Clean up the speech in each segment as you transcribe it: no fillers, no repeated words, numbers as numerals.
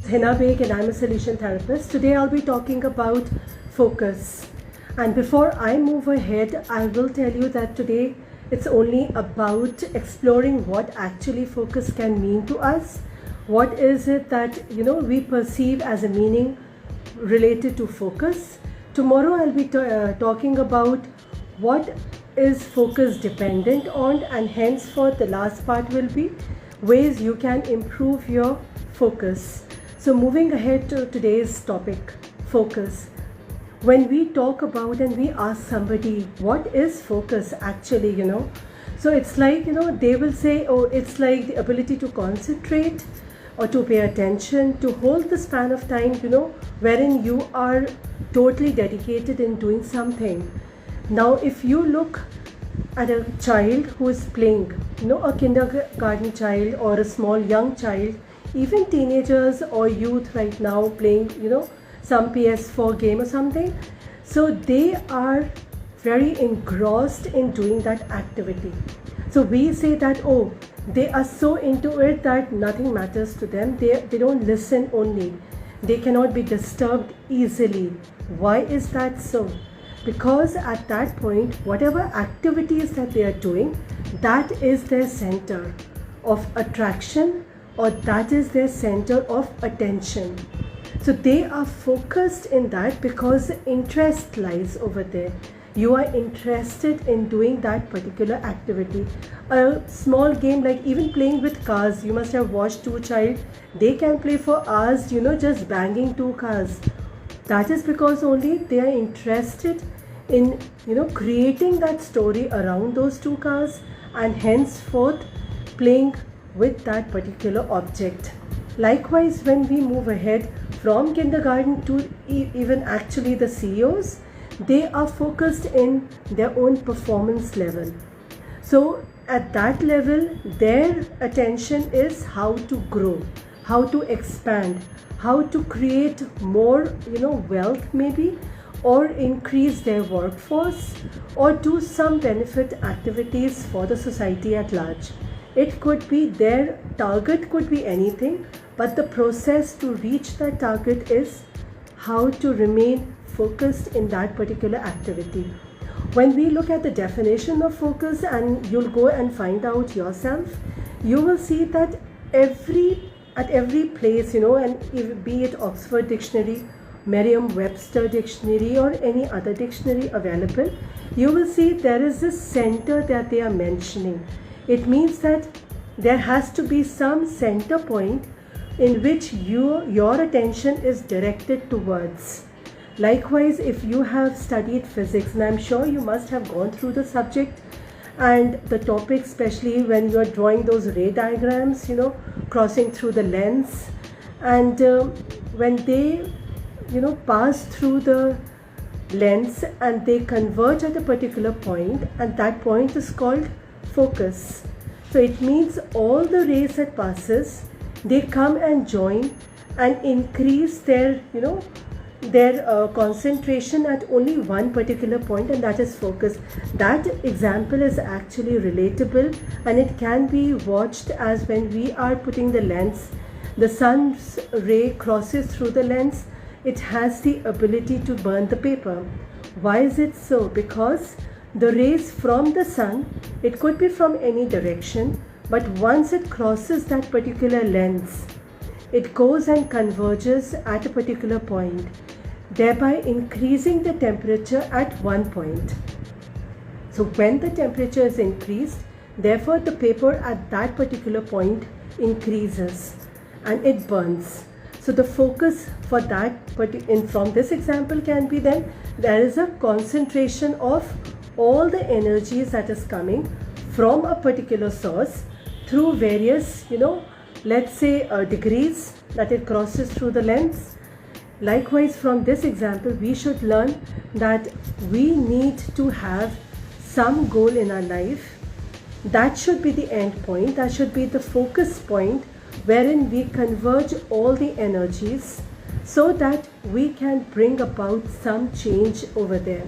Hina and I'm a solution therapist. Today I'll be talking about focus. And before I move ahead, I will tell you that today it's only about exploring what actually focus can mean to us. What is it that we perceive as a meaning related to focus? Tomorrow I'll be talking about what is focus dependent on, and henceforth the last part will be ways you can improve your focus. So moving ahead to today's topic, focus. When we talk about and we ask somebody what is focus actually, so it's like, they will say, oh, it's like the ability to concentrate or to pay attention, to hold the span of time, wherein you are totally dedicated in doing something. Now, if you look at a child who is playing, a kindergarten child or a small young child, even teenagers or youth right now playing, some PS4 game or something. So they are very engrossed in doing that activity. So we say that, oh, they are so into it that nothing matters to them. They don't listen only. They cannot be disturbed easily. Why is that so? Because at that point, whatever activities that they are doing, that is their center of attraction, or that is their center of attention. So they are focused in that because interest lies over there. You are interested in doing that particular activity. A small game like even playing with cars, you must have watched two child, they can play for hours, just banging two cars. That is because only they are interested in, creating that story around those two cars, and henceforth playing with that particular object. Likewise, when we move ahead from kindergarten to even actually the CEOs, they are focused in their own performance level. So at that level, their attention is how to grow, how to expand, how to create more, wealth maybe, or increase their workforce, or do some benefit activities for the society at large. It could be their target, could be anything, but the process to reach that target is how to remain focused in that particular activity. When we look at the definition of focus, and you'll go and find out yourself, you will see that at every place, and be it Oxford Dictionary, Merriam-Webster Dictionary, or any other dictionary available, you will see there is this center that they are mentioning. It means that there has to be some center point in which your attention is directed towards. Likewise, if you have studied physics, and I'm sure you must have gone through the subject and the topic, especially when you are drawing those ray diagrams, crossing through the lens, and when they pass through the lens and they converge at a particular point, and that point is called focus. So it means all the rays that passes, they come and join and increase their concentration at only one particular point, and that is focus. That example is actually relatable, and it can be watched as when we are putting the lens, the sun's ray crosses through the lens, it has the ability to burn the paper. Why is it so? Because the rays from the sun, it could be from any direction, but once it crosses that particular lens, it goes and converges at a particular point, thereby increasing the temperature at one point. So when the temperature is increased, therefore the paper at that particular point increases and it burns. So the focus for that, from this example, can be then there is a concentration of all the energies that is coming from a particular source through various, let's say degrees that it crosses through the lens. Likewise, from this example, we should learn that we need to have some goal in our life. That should be the end point, that should be the focus point, wherein we converge all the energies so that we can bring about some change over there.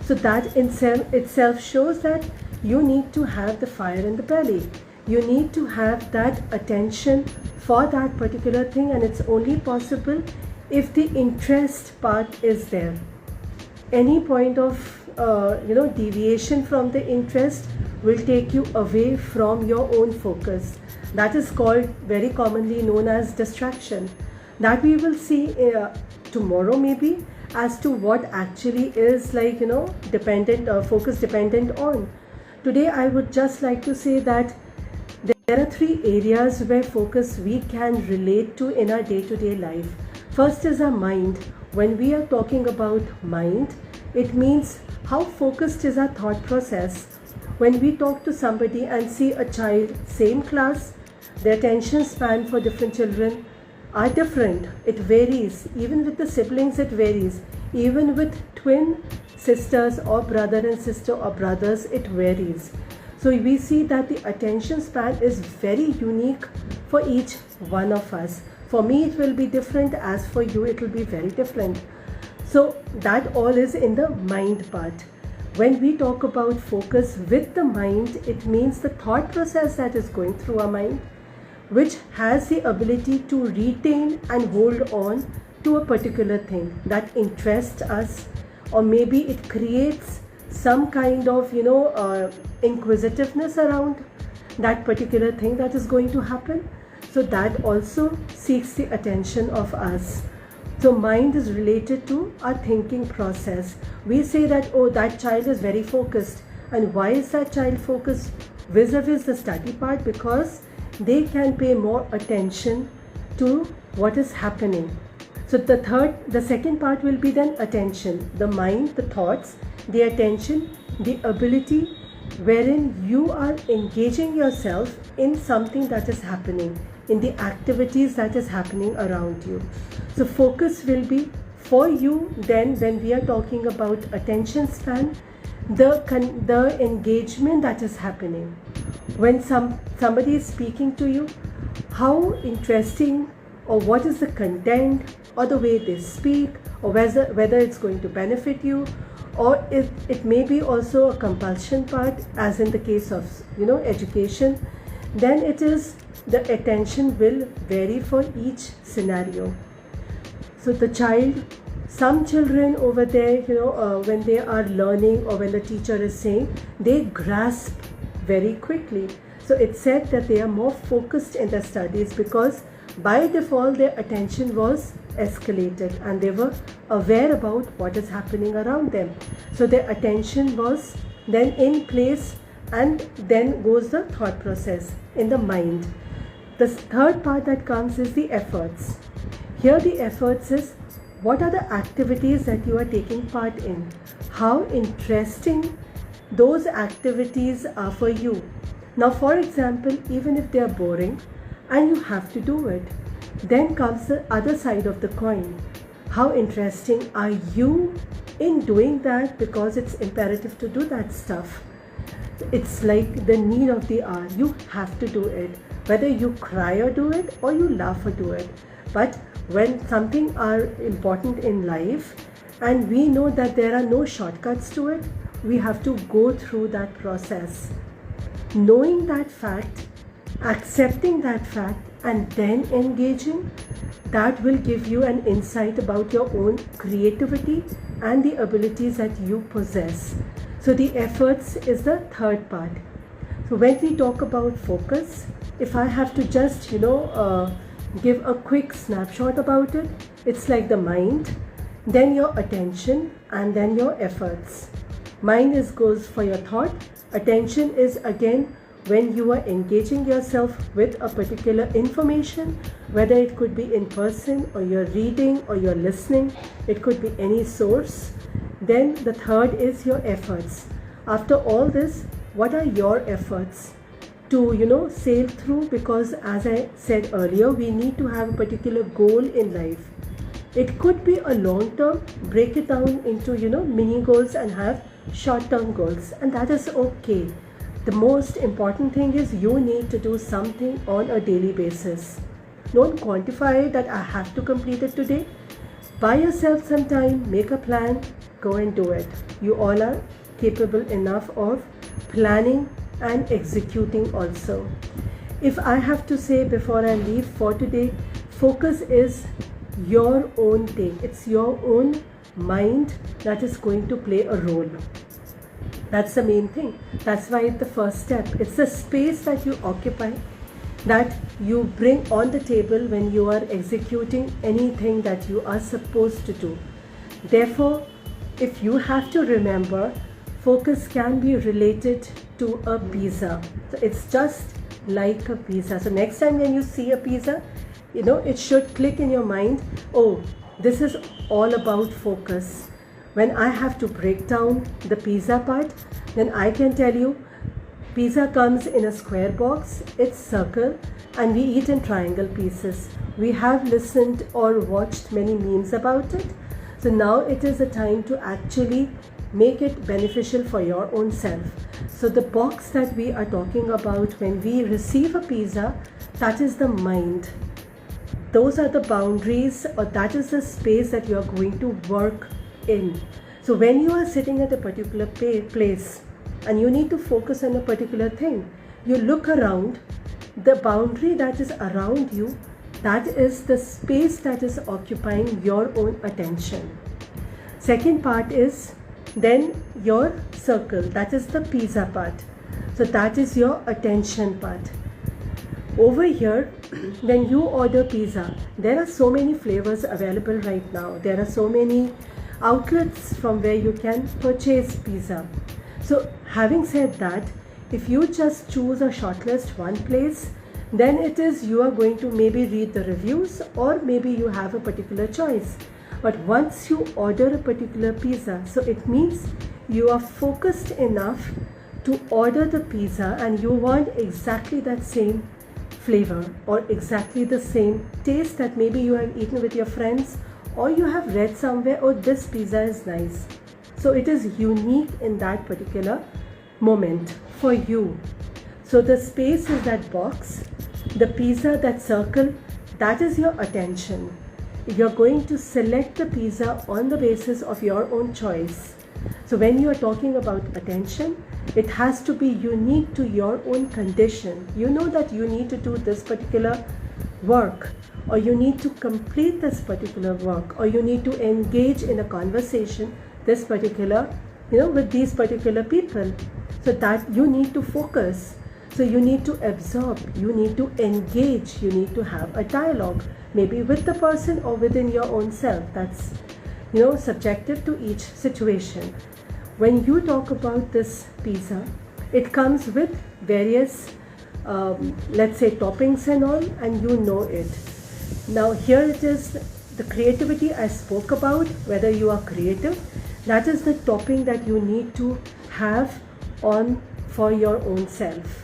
So that in itself shows that you need to have the fire in the belly. You need to have that attention for that particular thing, and it's only possible if the interest part is there. Any point of deviation from the interest will take you away from your own focus. That is called, very commonly known as, distraction. That we will see tomorrow maybe, as to what actually is dependent, focus dependent on. Today I would just like to say that there are three areas where focus we can relate to in our day-to-day life. First is our mind. When we are talking about mind, it means how focused is our thought process. When we talk to somebody and see a child, same class, the attention span for different children are different. It varies. Even with the siblings, it varies. Even with twin sisters or brother and sister or brothers, it varies. So we see that the attention span is very unique for each one of us. For me, it will be different, as for you, it will be very different. So that all is in the mind part. When we talk about focus with the mind, it means the thought process that is going through our mind, which has the ability to retain and hold on to a particular thing that interests us, or maybe it creates some kind of inquisitiveness around that particular thing that is going to happen. So that also seeks the attention of us. So mind is related to our thinking process. We say that, oh, that child is very focused. And why is that child focused vis-a-vis the study part? Because they can pay more attention to what is happening. So the second part will be then attention. The mind, the thoughts, the attention, the ability wherein you are engaging yourself in something that is happening, in the activities that is happening around you. So focus will be for you then, when we are talking about attention span, the engagement that is happening. When somebody is speaking to you, how interesting, or what is the content, or the way they speak, or whether it's going to benefit you, or it may be also a compulsion part, as in the case of education. Then it is, the attention will vary for each scenario. So the child, some children over there, when they are learning or when the teacher is saying, they grasp very quickly. So it's said that they are more focused in their studies because by default their attention was escalated and they were aware about what is happening around them. So their attention was then in place, and then goes the thought process in the mind. The third part that comes is the efforts. Here the efforts is, what are the activities that you are taking part in? How interesting those activities are for you. Now, for example, even if they are boring and you have to do it, then comes the other side of the coin. How interesting are you in doing that, because it's imperative to do that stuff. It's like the need of the hour. You have to do it. Whether you cry or do it, or you laugh or do it. But when something are important in life, and we know that there are no shortcuts to it, we have to go through that process. Knowing that fact, accepting that fact, and then engaging, that will give you an insight about your own creativity and the abilities that you possess. So the efforts is the third part. So when we talk about focus, if I have to just give a quick snapshot about it, it's like the mind, then your attention, and then your efforts. Mind goes for your thought. Attention is again when you are engaging yourself with a particular information, whether it could be in person, or you're reading, or you're listening, it could be any source. Then the third is your efforts. After all this, what are your efforts to sail through? Because as I said earlier, we need to have a particular goal in life. It could be a long term, break it down into mini goals and have short term goals, and that is okay. The most important thing is you need to do something on a daily basis. Don't quantify that I have to complete it today. Buy yourself some time, make a plan, go and do it. You all are capable enough of planning and executing also. If I have to say before I leave for today, focus is your own thing. It's your own mind that is going to play a role. That's the main thing. That's why it's the first step. It's the space that you occupy, that you bring on the table when you are executing anything that you are supposed to do. Therefore, if you have to remember, focus can be related to a pizza. So it's just like a pizza. So next time when you see a pizza, it should click in your mind, oh, this is all about focus. When I have to break down the pizza part, then I can tell you, pizza comes in a square box, it's circle, and we eat in triangle pieces. We have listened or watched many memes about it. So now it is a time to actually make it beneficial for your own self. So the box that we are talking about when we receive a pizza, that is the mind. Those are the boundaries, or that is the space that you are going to work in. So when you are sitting at a particular place and you need to focus on a particular thing, you look around, the boundary that is around you, that is the space that is occupying your own attention. Second part is then your circle, that is the pizza part. So that is your attention part. Over here, when you order pizza, there are so many flavors available right now. There are so many outlets from where you can purchase pizza. So having said that, if you just choose or shortlist one place, then it is you are going to maybe read the reviews, or maybe you have a particular choice. But once you order a particular pizza, so it means you are focused enough to order the pizza and you want exactly that same flavor or exactly the same taste that maybe you have eaten with your friends, or you have read somewhere, oh, this pizza is nice. So it is unique in that particular moment for you. So the space is that box, the pizza, that circle, that is your attention. You're going to select the pizza on the basis of your own choice. So when you are talking about attention, it has to be unique to your own condition. You know that you need to do this particular work, or you need to complete this particular work, or you need to engage in a conversation this particular, with these particular people. So that you need to focus. So you need to absorb, you need to engage, you need to have a dialogue, maybe with the person or within your own self. That's, subjective to each situation. When you talk about this pizza, it comes with various, let's say, toppings and all, and you know it. Now here it is, the creativity I spoke about, whether you are creative, that is the topping that you need to have on for your own self.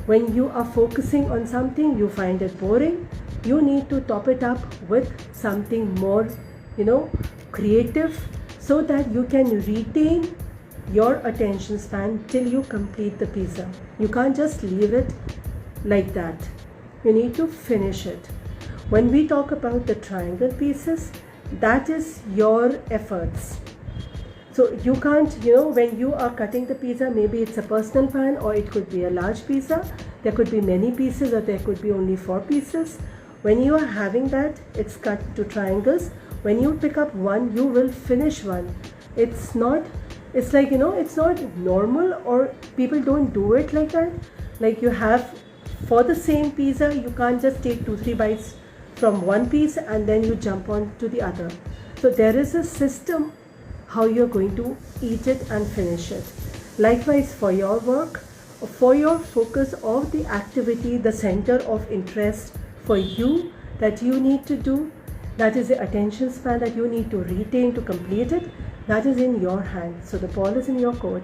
When you are focusing on something, you find it boring, you need to top it up with something more, creative, so that you can retain your attention span till you complete the pizza. You can't just leave it like that. You need to finish it. When we talk about the triangle pieces, that is your efforts. So you can't, when you are cutting the pizza, maybe it's a personal pan, or it could be a large pizza. There could be many pieces, or there could be only 4 pieces. When you are having that, it's cut to triangles. When you pick up one, you will finish one. It's not normal, or people don't do it like that. Like you have, for the same pizza, you can't just take 2-3 bites from one piece and then you jump on to the other. So there is a system how you're going to eat it and finish it. Likewise for your work, for your focus of the activity, the center of interest for you that you need to do, that is the attention span that you need to retain to complete it, that is in your hand. So the ball is in your court.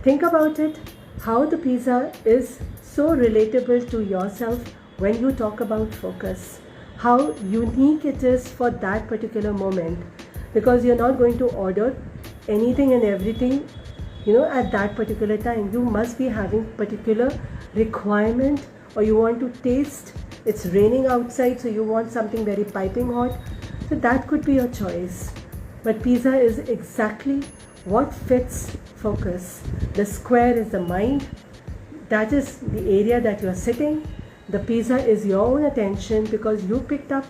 Think about it, how the pizza is so relatable to yourself when you talk about focus, how unique it is for that particular moment, because you're not going to order anything and everything, at that particular time. You must be having particular requirement, or you want to taste. It's raining outside, so you want something very piping hot. So that could be your choice. But pizza is exactly What fits focus? The square is the mind, that is the area that you are sitting. The pizza is your own attention because you picked up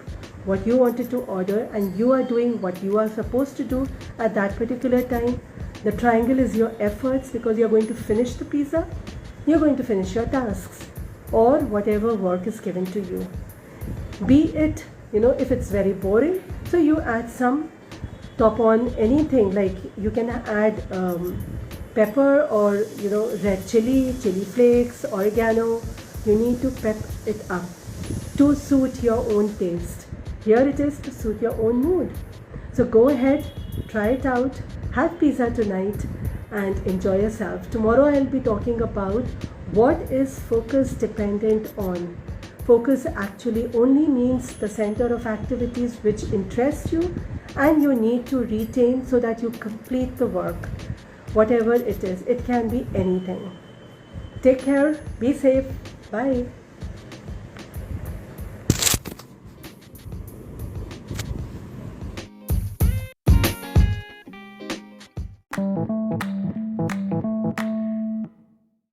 what you wanted to order and you are doing what you are supposed to do at that particular time. The triangle is your efforts because you're going to finish the pizza, you're going to finish your tasks or whatever work is given to you. Be it, if it's very boring, so you add some top on anything, like you can add pepper or red chili flakes, oregano. You need to pep it up to suit your own taste. Here it is to suit your own mood. So go ahead, try it out, have pizza tonight and enjoy yourself. Tomorrow I'll be talking about what is focus dependent on. Focus actually only means the center of activities which interest you and you need to retain so that you complete the work. Whatever it is, it can be anything. Take care, be safe, bye.